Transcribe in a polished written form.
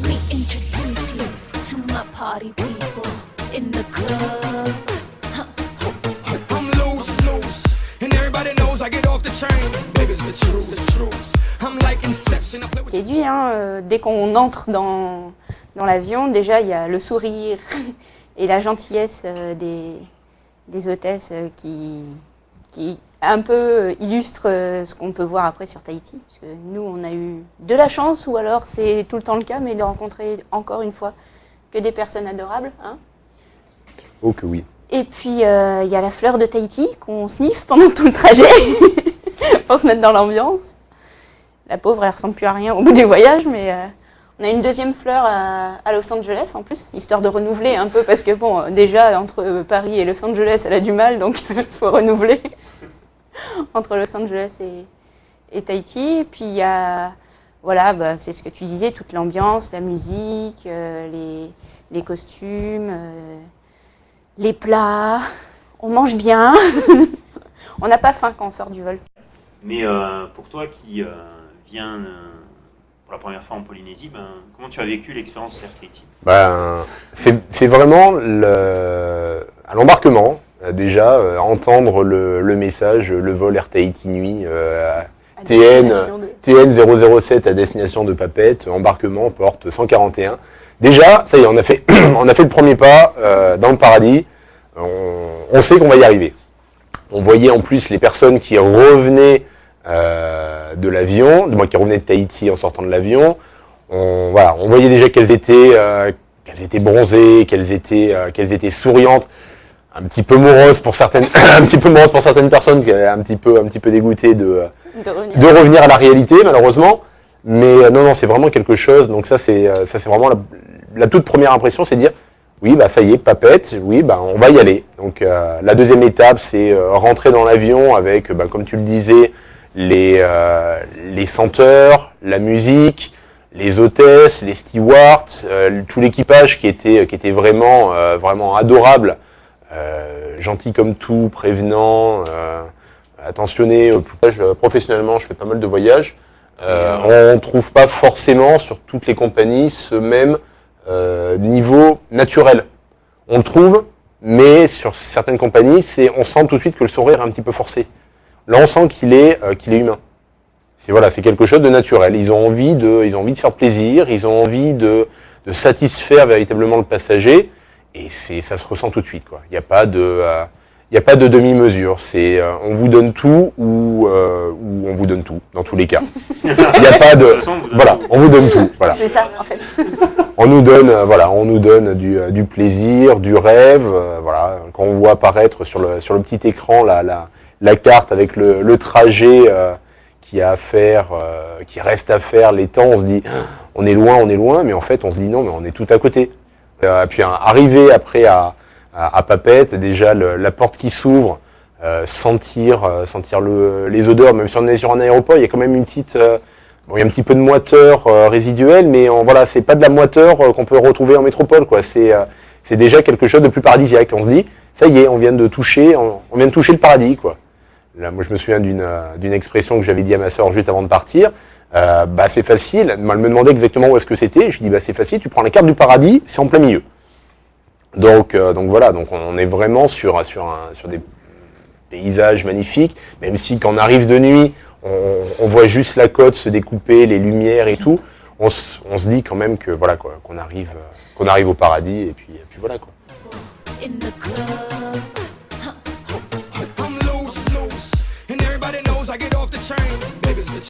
Let me introduce you to my party people in the club. I'm loose, and everybody knows I get off the train. Baby's the truth. I'm like Inception. Séduit, hein, dès qu'on entre dans l'avion, déjà il y a le sourire et la gentillesse des hôtesses qui un peu illustrent ce qu'on peut voir après sur Tahiti. Parce que nous, on a eu de la chance, ou alors c'est tout le temps le cas, mais de rencontrer encore une fois que des personnes adorables. Hein. Oh que oui. Et puis il y a la fleur de Tahiti qu'on sniffe pendant tout le trajet pour se mettre dans l'ambiance. La pauvre, elle ressemble plus à rien au bout du voyage, mais on a une deuxième fleur à Los Angeles en plus, histoire de renouveler un peu, parce que bon, déjà entre Paris et Los Angeles, elle a du mal, donc il faut renouveler entre Los Angeles et Tahiti. Et puis il y a, voilà, bah, c'est ce que tu disais, toute l'ambiance, la musique, les costumes, les plats, on mange bien, on n'a pas faim quand on sort du vol. Mais pour toi qui viens pour la première fois en Polynésie, comment tu as vécu l'expérience Air Tahiti? C'est vraiment à l'embarquement, déjà, entendre le message, le vol Air Tahiti nuit, TN 007 à destination de Papeete, embarquement, porte 141. Déjà, ça y est, on a fait le premier pas dans le paradis, on sait qu'on va y arriver. On voyait en plus les personnes qui revenaient de l'avion, qui revenaient de Tahiti en sortant de l'avion. On voyait déjà qu'elles étaient bronzées, qu'elles étaient souriantes, un petit peu moroses pour certaines, personnes qui étaient un petit peu dégoûtées de revenir à la réalité, malheureusement. Mais non, c'est vraiment quelque chose. Donc ça c'est vraiment la toute première impression, c'est de dire oui, ça y est, Papeete, oui, on va y aller. Donc la deuxième étape, c'est rentrer dans l'avion avec, comme tu le disais, les senteurs, la musique, les hôtesses, les stewards, tout l'équipage qui était vraiment adorable, gentil comme tout, prévenant, attentionné. Professionnellement, je fais pas mal de voyages. On trouve pas forcément sur toutes les compagnies ce même niveau naturel. On le trouve, mais sur certaines compagnies, on sent tout de suite que le sourire est un petit peu forcé. Là, on sent qu'il est humain. C'est quelque chose de naturel. Ils ont envie de faire plaisir, ils ont envie de satisfaire véritablement le passager, et ça se ressent tout de suite, quoi. Il n'y a pas de demi-mesure. C'est on vous donne tout ou on vous donne tout dans tous les cas. Il n'y a pas de on vous donne tout. Voilà. C'est ça en fait. On nous donne du plaisir, du rêve. Quand on voit apparaître sur le petit écran la carte avec le trajet qu'il y a à faire, qui reste à faire, les temps, on se dit on est loin, mais en fait on se dit non, mais on est tout à côté. Puis arriver après à Papeete, déjà la porte qui s'ouvre, sentir les odeurs, même si on est sur un aéroport, il y a quand même une petite, il y a un petit peu de moiteur résiduelle, mais c'est pas de la moiteur qu'on peut retrouver en métropole, quoi. C'est déjà quelque chose de plus paradisiaque. On se dit ça y est, on vient de toucher le paradis, quoi. Là, moi, je me souviens d'une expression que j'avais dit à ma sœur juste avant de partir. C'est facile. Elle me demandait exactement où est-ce que c'était. Je lui dis c'est facile. Tu prends la carte du paradis, c'est en plein milieu. Donc on est vraiment sur des paysages magnifiques. Même si quand on arrive de nuit, on voit juste la côte se découper, les lumières et tout. On se dit quand même que qu'on arrive au paradis et puis voilà, quoi.